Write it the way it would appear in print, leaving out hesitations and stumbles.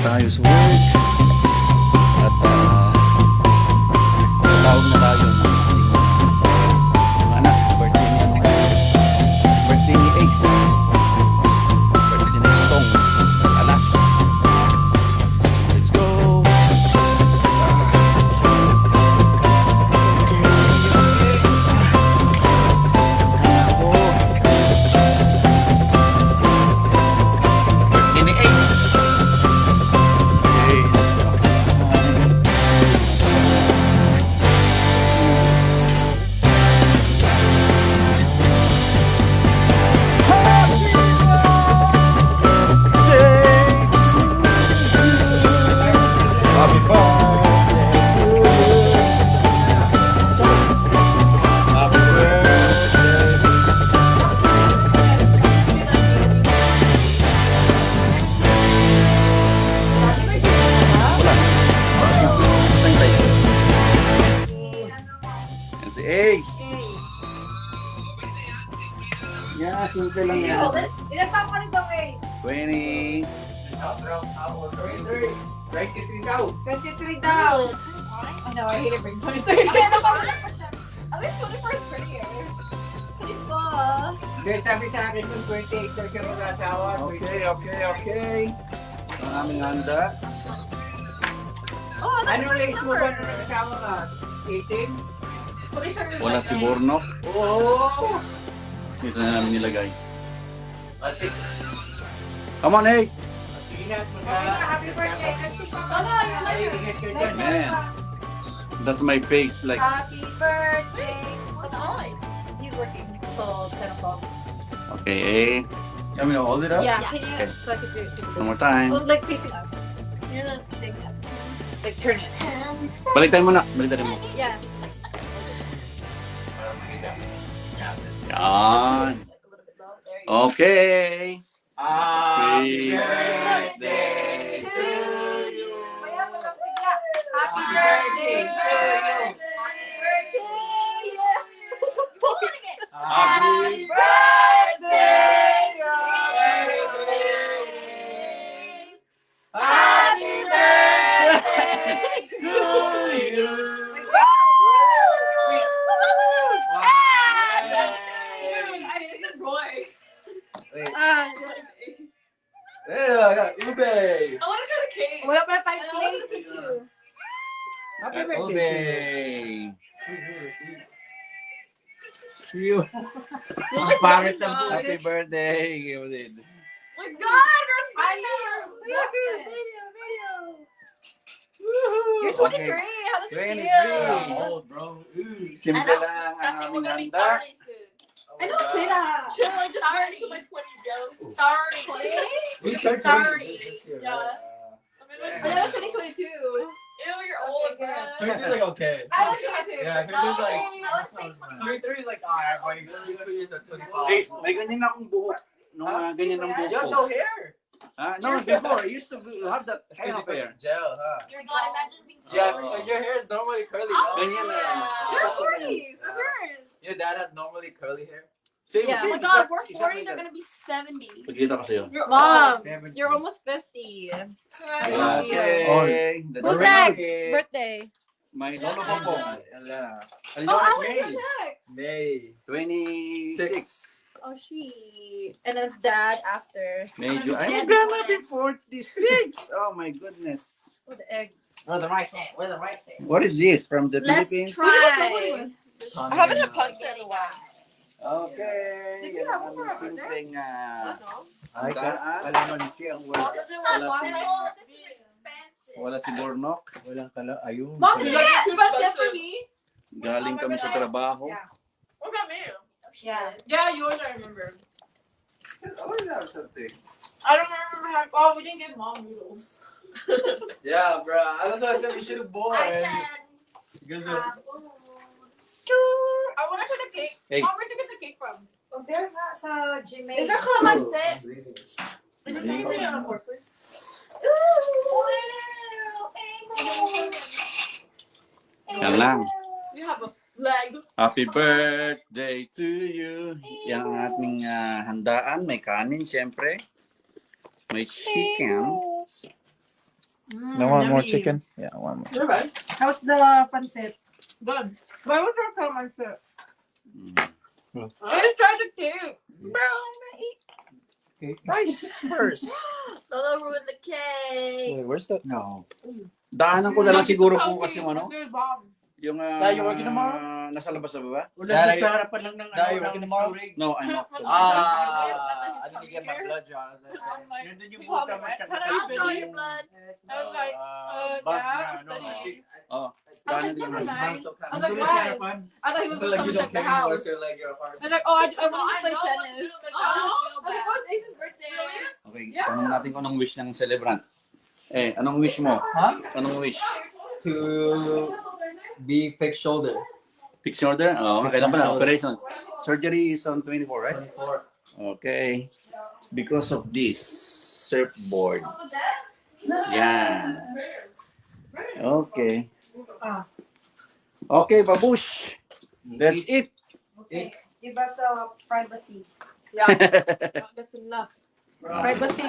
tayo sa work. At tawag na tayo ng ating mga anak. Birthday niya ngayon. Birthday ni Ace. Birthday ni Stong. Alas. Let's go. Birthday ni Ace. Happy birthday to you. Happy birthday. Wala. Basta na yung tayo. Yan si Ace. Yan, simple lang yan. Ilan pa ako nito, Ace? 20. 23 daw. I know, I hate it being 23. Okay, ano pa ulit? At least 24 is prettier. 24. Hindi, sabi sa akin kung 28 daw siya mag-asawa. Okay. Ang aming handa. Oh, that's Ano race mo ba nung nag-asawa ka? 18? 23 is Wala my si name. Bornok. Oo! Dito na namin nilagay. Come on, Ace. Sige na, Okay na, happy birthday. Wala, yun na yun. Ingat ka dyan. Man. That's my face. Like, Happy birthday. What's on? He's working till 10 o'clock. okay, eh. Want me to hold it up? Yeah, Okay. can you? So I could do it too. One more time. Oh, like facing us. You're not sing that song. Like turn it. Baliktad mo na. Baliktad mo. Yeah. Yan. Like a little bit low. There you go. Okay. Happy Birthday birthday to you. Kaya mo lang sigla. Happy birthday. Happy birthday! Happy birthday to you! Ube! Wala pala tayong I plate. wanted to pick you. Happy Ube. birthday! You. Ang pangit ng Happy birthday. Kapatid. My God, You're 23. Okay. How does it 23. feel? Old, bro. Ooh. Simple And I'm lang ang discussing aming we're gonna be handa. 30 soon. I don't say that. Chill, I just went to my 20s, yo. 30. We turned 30. 20 this year, Yeah. right? And that was 2022. Ew, you're old, bro. 22 is like okay. I was 22. Yeah, 22 is like. I was like 25. 23 is like, alright, but you 2 years or 25. Ace, may ganyan akong buhok. Nung ganyan ang buhok You have ko. no hair. No, before, I used to have that It's kind of because you put hair. gel, huh? You're God, imagine being Yeah, Oh. your hair is normally curly, Oh, no? Ganyan na. You're 40s. We're parents. Your dad has normally curly hair. Same, Yeah, same. oh my God, exact- we're exact 40, like they're that. gonna be 70. Pagkita ko sa'yo. Mom, 70. you're almost 50. Okay. That's Who's right. next? Birthday. My Lolo Bongbong. Ala. Oh, Alex, you're next. May. 26. Oh, she. And then it's dad after. Medyo. Yeah, I'm gonna be 46. Oh my goodness. With the egg. Where the rice at? Where the rice at? What is this? From the Let's Philippines? try. I haven't had pasta in a while. Okay. Did we Yan have ang one for our birthday? simpleng Ay, handaan. kalamansi ang wala. Wala si Bornok. Walang kala. Ayun. Mom, did you get pasta for me? Galing kami sa trabaho. What about me? Yeah. Yeah, yours I remember. Wala something. I don't remember how. Oh, we didn't get mom noodles. Yeah, bro. That's why I said we should have bought. Because of. I want to try the cake. Hey. Mom, where'd you get the cake from? Oh, there nga sa Gmail. Is there calamansi? Is there anything on the fork, please? Yan lang. You have a leg. Happy birthday to you. Yan ang ating handaan. May kanin, syempre. May chicken. No, one more Yummy. chicken. Yeah, one more. Diba? How's the pancit? Good. Why was there so much food? Mm. I just tried the cake. Rice first. Don't ruin the cake. Wait, where's the? No. Daanan ko na lang siguro bukas yung ano, Good bomb. yung Dad, you working tomorrow? nasa labas na ba ba? Wala Dad, sa harapan lang ng Dad, you working tomorrow? No, I'm not. I need to get my blood drawn. I'm like, Yun din yung you have buta it, mo, right? tsaka Can I yung- draw your blood? I was like, bus Dad, na, I'm ano, studying. Oh, I was like, daanan never lang. mind. I was like, Doon sa why? harapan. I thought he was I feel going like to you come don't check the care anymore, house. so like you're a part I was like, oh, I want to play know what tennis. to do, I but I don't was feel like, bad. what's Ace's birthday? Okay, tanong natin kung anong wish ng celebrant. Anong wish mo? Huh? Anong wish? To be fixed shoulder. Fix order? Oh, Fix kailan my pala? shoulder. Operation. Surgery is on 24, right? 24. Okay. Because of this surfboard. Yan. Okay. Okay, babush. That's it. Okay. Give us a privacy. Yeah. That's enough. Privacy.